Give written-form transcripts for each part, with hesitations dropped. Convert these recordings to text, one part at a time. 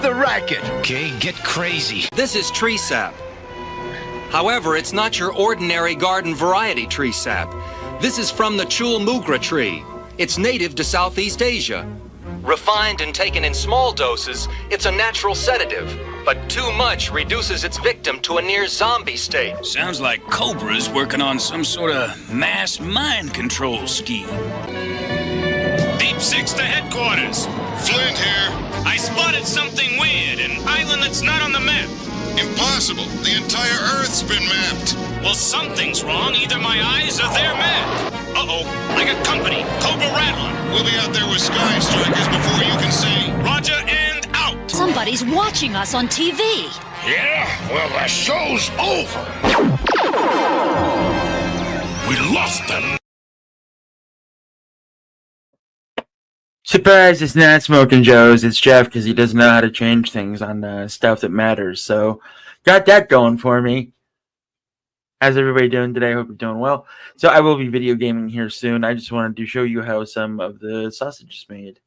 the racket. Okay, get crazy. This is tree sap. However, it's not your ordinary garden variety tree sap. This is from the Chul Mugra tree. It's native to Southeast Asia. Refined and taken in small doses, it's a natural sedative, but too much reduces its victim to a near zombie state. Sounds like Cobra's working on some sort of mass mind control scheme. Deep Six to headquarters. Flint here. I spotted something weird, an island that's not on the map. Impossible. The entire Earth's been mapped. Well, something's wrong. Either my eyes or their map. Uh-oh, I got company. Cobra Rattler. We'll be out there with Sky Strikers before you can say Roger and out. Somebody's watching us on TV. Yeah? Well, the show's over. We lost them. Surprise, it's not Smoking Joe's, it's Jeff, because he doesn't know how to change things on stuff that matters. So, got that going for me. How's everybody doing today? I hope you're doing well. So, I will be video gaming here soon. I just wanted to show you how some of the sausage is made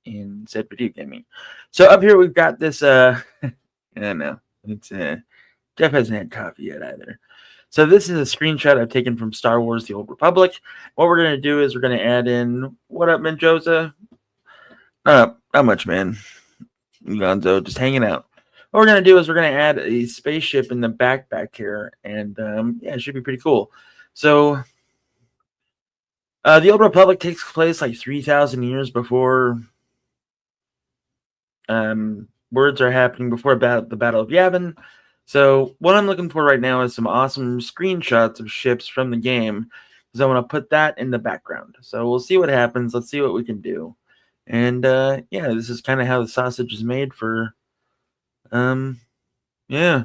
in said video gaming. So, up here we've got this, I don't know, it's, Jeff hasn't had coffee yet either. So, this is a screenshot I've taken from Star Wars The Old Republic. What we're going to do is we're going to add in, what up, Menjoza? Not much, man. Gonzo, just hanging out. What we're going to do is we're going to add a spaceship in the back here. And, yeah, it should be pretty cool. So, the Old Republic takes place like 3,000 years before words are happening, before the Battle of Yavin. So, what I'm looking for right now is some awesome screenshots of ships from the game. Because I want to put that in the background. So, we'll see what happens. Let's see what we can do. And, yeah, this is kind of how the sausage is made for, yeah.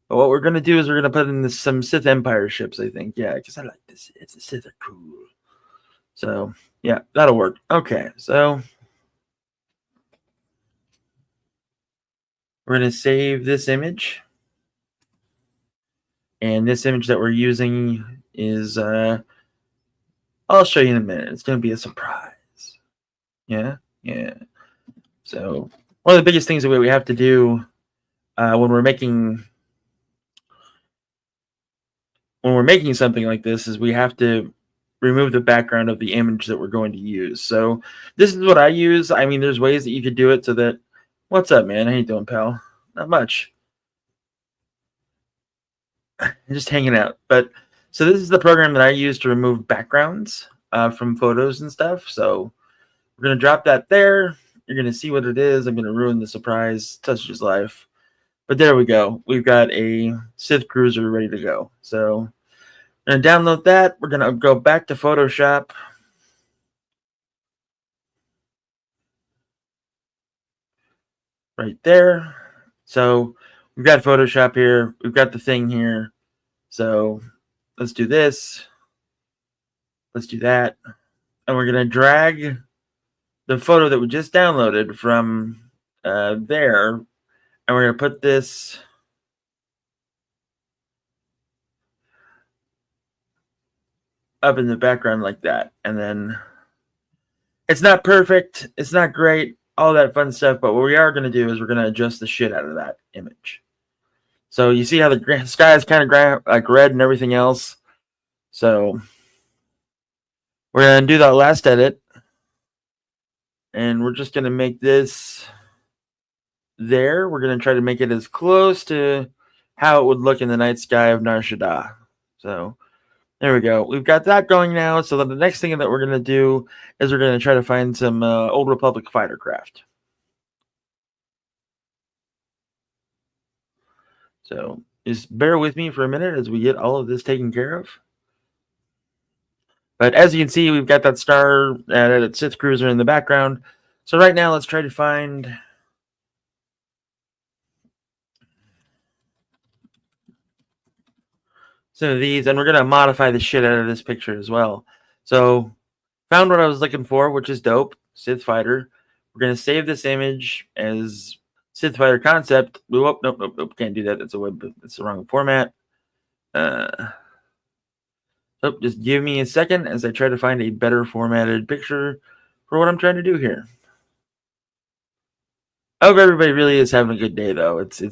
But what we're going to do is we're going to put in some Sith Empire ships, I think. Yeah, because I like this. It's a Sith are cool. So, yeah, that'll work. Okay, so we're going to save this image. And this image that we're using is, I'll show you in a minute. It's going to be a surprise. Yeah. So one of the biggest things that we have to do when we're making something like this is we have to remove the background of the image that we're going to use. So this is what I use. I mean, there's ways that you could do it so that. What's up, man? How you doing, pal? Not much. I'm just hanging out. But so this is the program that I use to remove backgrounds from photos and stuff. So we're going to drop that there. You're going to see what it is. I'm going to ruin the surprise. Touch his life. But there we go. We've got a Sith Cruiser ready to go. So we're going to download that. We're going to go back to Photoshop. Right there. So we've got Photoshop here. We've got the thing here. So let's do this. Let's do that. And we're going to drag the photo that we just downloaded from there, and we're going to put this up in the background like that. And then it's not perfect, it's not great, all that fun stuff, but what we are going to do is we're going to adjust the shit out of that image. So you see how the sky is kind of like red and everything else. So we're going to do that last edit. And we're just going to make this there. We're going to try to make it as close to how it would look in the night sky of Nar Shaddaa. So there we go. We've got that going now. So then the next thing that we're going to do is we're going to try to find some Old Republic fighter craft. So just bear with me for a minute as we get all of this taken care of. But as you can see, we've got that star, that Sith Cruiser in the background. So right now, let's try to find some of these, and we're going to modify the shit out of this picture as well. So found what I was looking for, which is dope, Sith Fighter. We're going to save this image as Sith Fighter concept. Nope, can't do that. That's the wrong format. So just give me a second as I try to find a better formatted picture for what I'm trying to do here. I hope everybody really is having a good day, though. It's it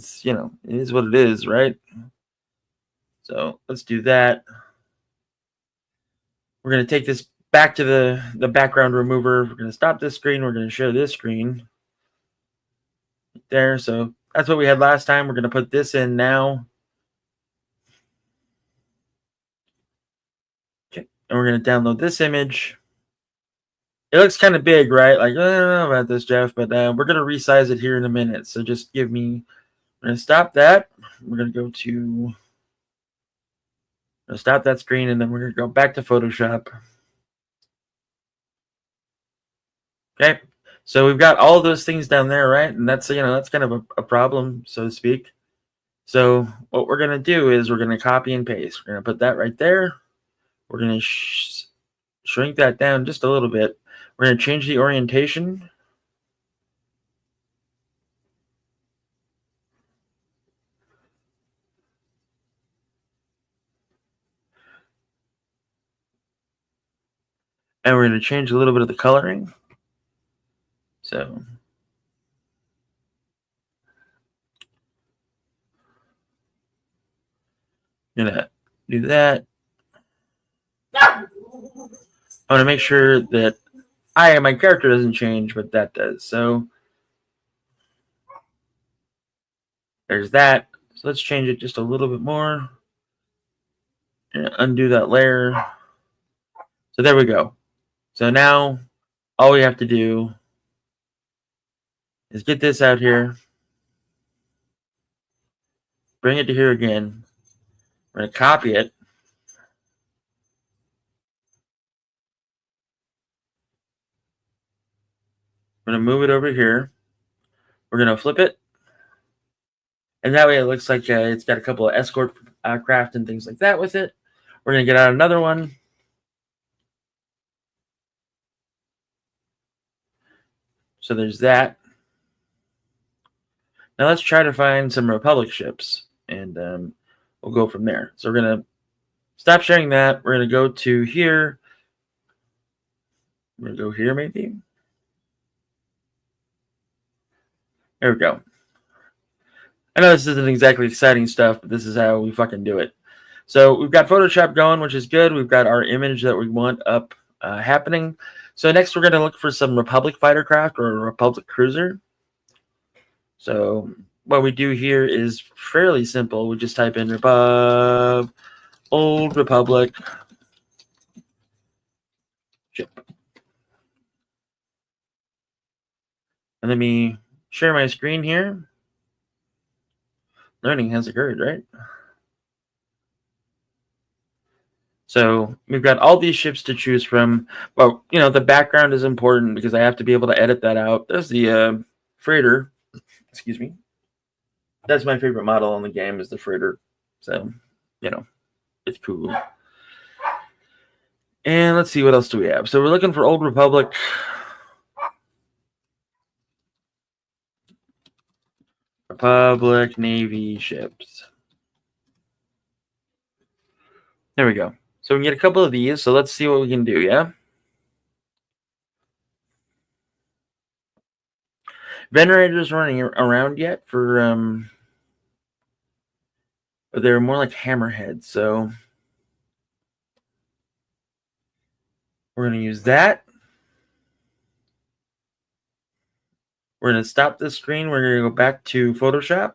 is what it is, right? So let's do that. We're going to take this back to the background remover. We're going to stop this screen. We're going to show this screen there. So that's what we had last time. We're going to put this in now. Okay, and we're going to download this image. It looks kind of big, right? Like, I don't know about this, Jeff, but we're going to resize it here in a minute. So just give me, we're going to stop that. We're going to go to, stop that screen, and then we're going to go back to Photoshop. Okay, so we've got all those things down there, right? And that's, that's kind of a problem, so to speak. So what we're going to do is we're going to copy and paste. We're going to put that right there. We're going to shrink that down just a little bit. We're going to change the orientation. And we're going to change a little bit of the coloring. So I'm going to do that. I want to make sure that my character doesn't change, but that does. So there's that. So let's change it just a little bit more. And undo that layer. So there we go. So now all we have to do is get this out here. Bring it to here again. We're going to copy it. We're going to move it over here. We're going to flip it. And that way it looks like it's got a couple of escort craft and things like that with it. We're going to get out another one. So there's that. Now let's try to find some Republic ships. And we'll go from there. So we're going to stop sharing that. We're going to go to here. We're going to go here maybe. There we go. I know this isn't exactly exciting stuff, but this is how we fucking do it. So we've got Photoshop going, which is good. We've got our image that we want up happening. So next we're going to look for some Republic fighter craft or a Republic cruiser. So what we do here is fairly simple. We just type in Old Republic ship. And let me share my screen here. Learning has occurred, right? So we've got all these ships to choose from. Well, the background is important because I have to be able to edit that out. There's the freighter. Excuse me. That's my favorite model in the game is the freighter. So, it's cool. And let's see, what else do we have? So we're looking for Old Republic. Republic Navy ships. There we go. So we can get a couple of these. So let's see what we can do, yeah? Venerators running around yet for but they're more like hammerheads, so we're going to use that. We're going to stop this screen. We're going to go back to Photoshop.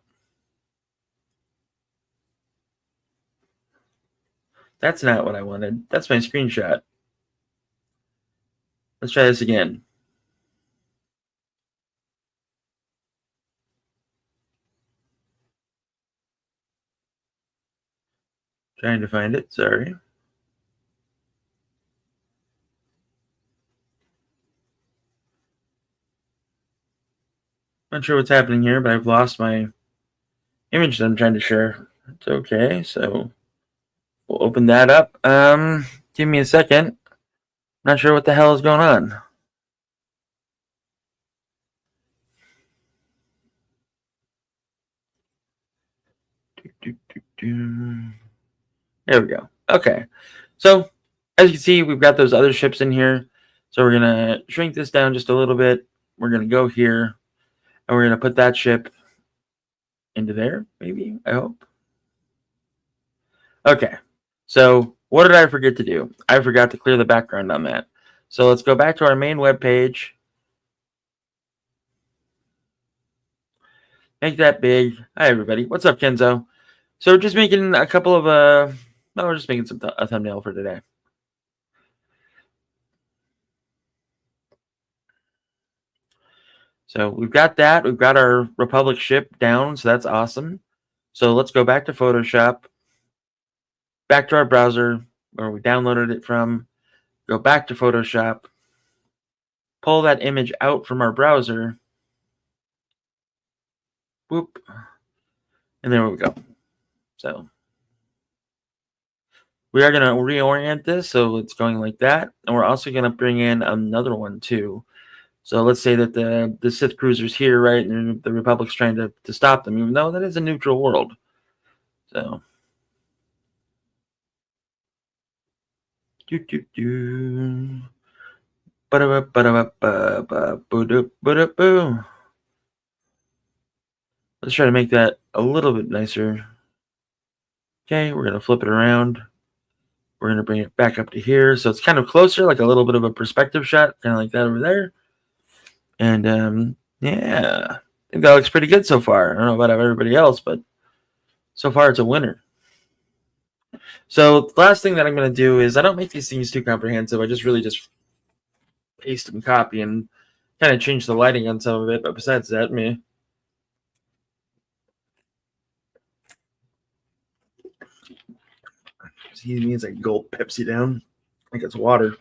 That's not what I wanted. That's my screenshot. Let's try this again. Trying to find it. Sorry. Not sure what's happening here, but I've lost my image that I'm trying to share. It's okay. So we'll open that up. Give me a second. Not sure what the hell is going on. There we go. Okay. So as you can see, we've got those other ships in here. So we're going to shrink this down just a little bit. We're going to go here. And we're going to put that ship into there, maybe, I hope. Okay, so what did I forget to do? I forgot to clear the background on that. So let's go back to our main web page. Make that big. Hi, everybody. What's up, Kenzo? So we're just making a couple of, we're just making a thumbnail for today. So we've got that. We've got our Republic ship down, so that's awesome. So let's go back to Photoshop, back to our browser where we downloaded it from, go back to Photoshop, pull that image out from our browser, whoop, and there we go. So we are going to reorient this so it's going like that, and we're also going to bring in another one too. So let's say that the Sith cruiser's here, right, and the Republic's trying to stop them, even though that is a neutral world. So let's try to make that a little bit nicer. Okay, we're going to flip it around. We're going to bring it back up to here. So it's kind of closer, like a little bit of a perspective shot, kind of like that over there. And yeah, I think that looks pretty good so far. I don't know about everybody else, but so far it's a winner. So the last thing that I'm going to do is I don't make these things too comprehensive. I just really just paste and copy and kind of change the lighting on some of it. But besides that, me. He needs a gulp Pepsi down. I think it's water.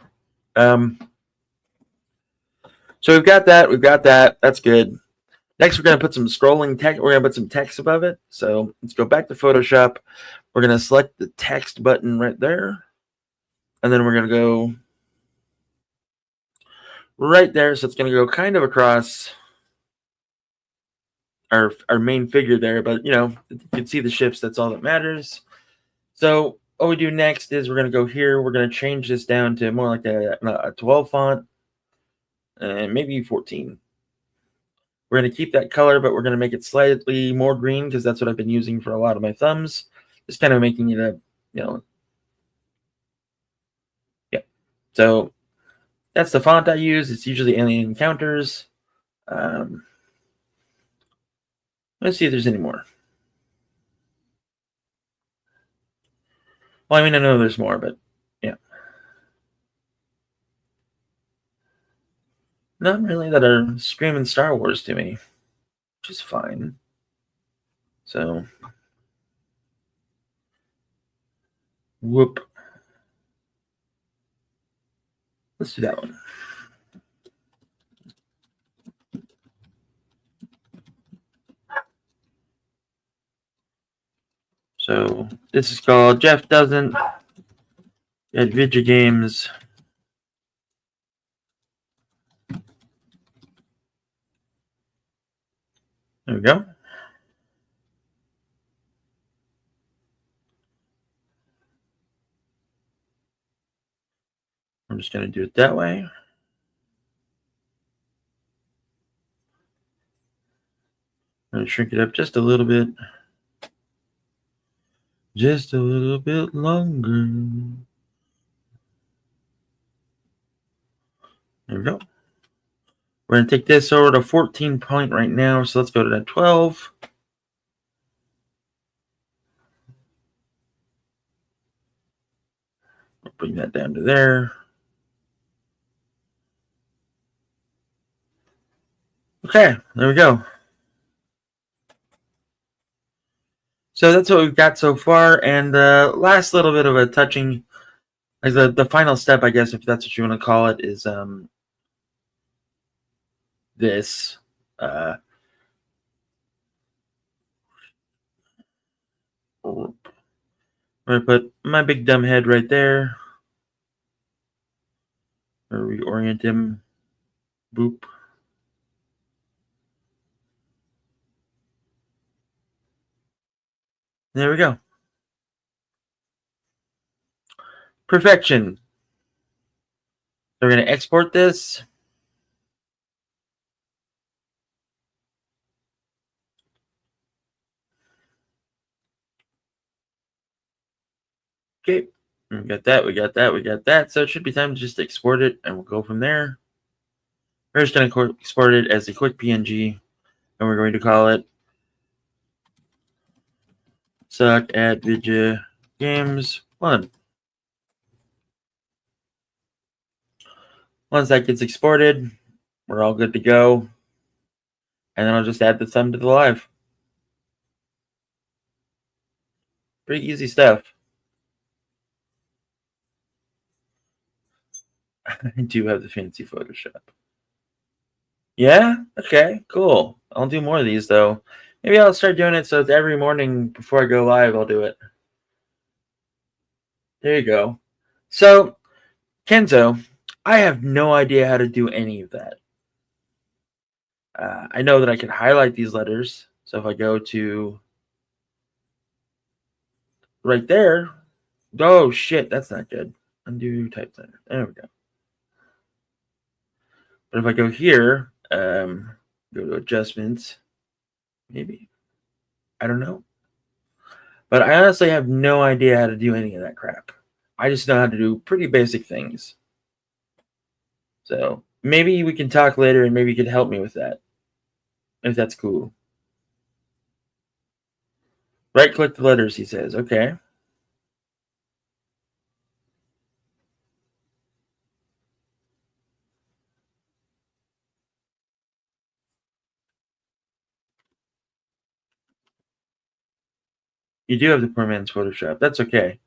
So we've got that. We've got that. That's good. Next, we're going to put some scrolling text. We're going to put some text above it. So let's go back to Photoshop. We're going to select the text button right there. And then we're going to go right there. So it's going to go kind of across our main figure there. But, you know, you can see the ships. That's all that matters. So what we do next is we're going to go here. We're going to change this down to more like a 12 font. And maybe 14. We're going to keep that color, but we're going to make it slightly more green because that's what I've been using for a lot of my thumbs. Just kind of making it a, you know, yeah. So that's the font I use. It's usually Alien Encounters. Let's see if there's any more. Well, I mean, I know there's more, but yeah. Not really that are screaming Star Wars to me, which is fine. So, whoop. Let's do that one. So, this is called Jeff Doesn't at Video Games. There we go. I'm just going to do it that way. I'm going to shrink it up just a little bit. Just a little bit longer. There we go. We're going to take this over to 14 point right now. So let's go to that 12. We'll bring that down to there. Okay, there we go. So that's what we've got so far. And the last little bit of a touching, like the final step, I guess, if that's what you want to call it, is this. I'm going to put my big dumb head right there. Or reorient him. Boop. There we go. Perfection. We're going to export this. Okay. We got that. We got that. We got that. So it should be time to just export it, and we'll go from there. We're just going to export it as a quick PNG, and we're going to call it Suck at Video Games 1. Once that gets exported, we're all good to go. And then I'll just add the thumb to the live. Pretty easy stuff. I do have the fancy Photoshop. Yeah? Okay, cool. I'll do more of these, though. Maybe I'll start doing it so it's every morning before I go live, I'll do it. There you go. So, Kenzo, I have no idea how to do any of that. I know that I can highlight these letters. So if I go to right there, oh shit, that's not good. Undo type center. There we go. But if I go here, go to adjustments, maybe. I don't know. But I honestly have no idea how to do any of that crap. I just know how to do pretty basic things. So maybe we can talk later and maybe you could help me with that. If that's cool. Right click the letters, he says. Okay. You do have the poor man's Photoshop. That's okay.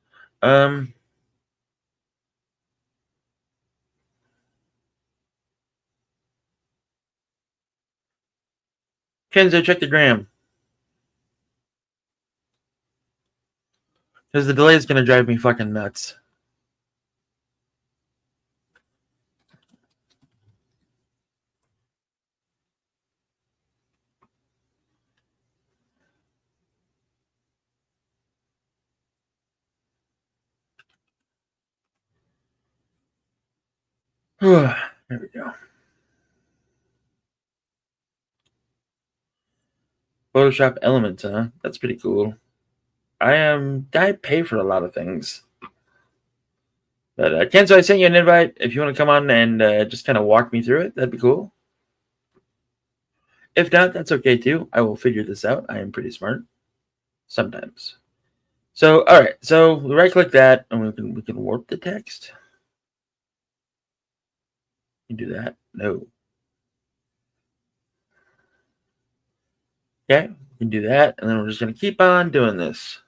Kenzo, check the gram. Because the delay is going to drive me fucking nuts. There we go. Photoshop Elements, huh? That's pretty cool. I pay for a lot of things. But Kenzo, I sent you an invite. If you want to come on and just kind of walk me through it, that'd be cool. If not, that's okay too. I will figure this out. I am pretty smart. Sometimes. So, all right. So we right click that, and we can warp the text. You do that? No. Okay, we can do that, and then we're just going to keep on doing this.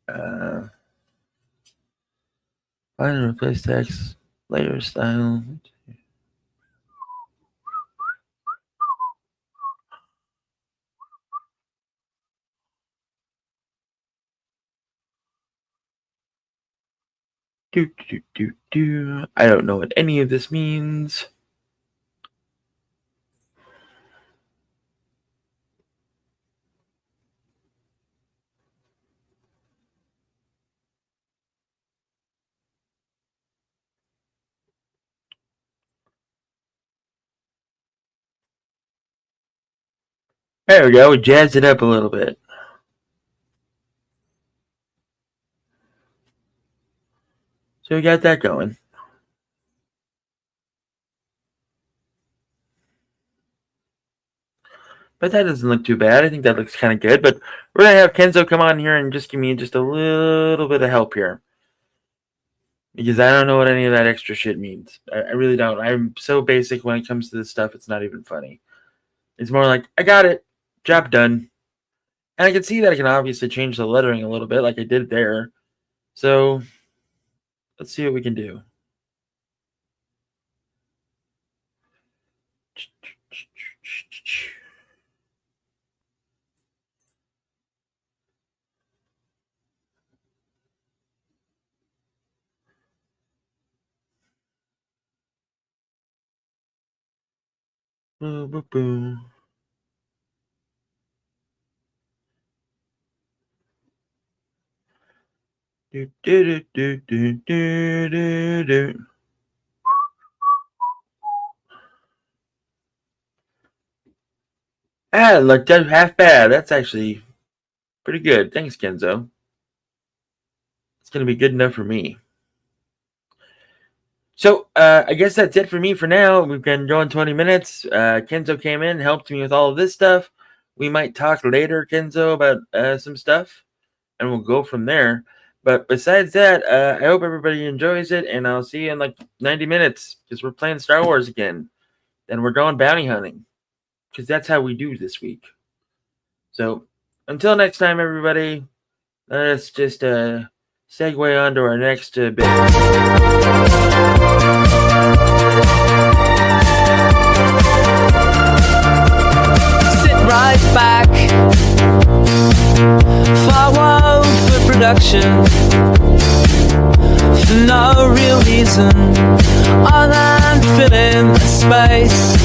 Find and replace text, layer style. I don't know what any of this means. There we go. We jazzed it up a little bit. So we got that going. But that doesn't look too bad. I think that looks kind of good. But we're going to have Kenzo come on here and just give me just a little bit of help here. Because I don't know what any of that extra shit means. I really don't. I'm so basic when it comes to this stuff, it's not even funny. It's more like, I got it. Job done. And I can see that I can obviously change the lettering a little bit like I did there. So let's see what we can do. Boom, boom, boom. Do, do, do, do, do, do, do. Ah, it looked half bad. That's actually Pretty good. Thanks, Kenzo. It's going to be good enough for me. So, I guess that's it for me for now. We've been going 20 minutes. Kenzo came in, helped me with all of this stuff. We might talk later, Kenzo, about some stuff, and we'll go from there. But besides that, I hope everybody enjoys it, and I'll see you in like 90 minutes, because we're playing Star Wars again. And we're going bounty hunting, because that's how we do this week. So, until next time, everybody, let's just segue on to our next bit. Right back, forward for production, for no real reason other than filling the space.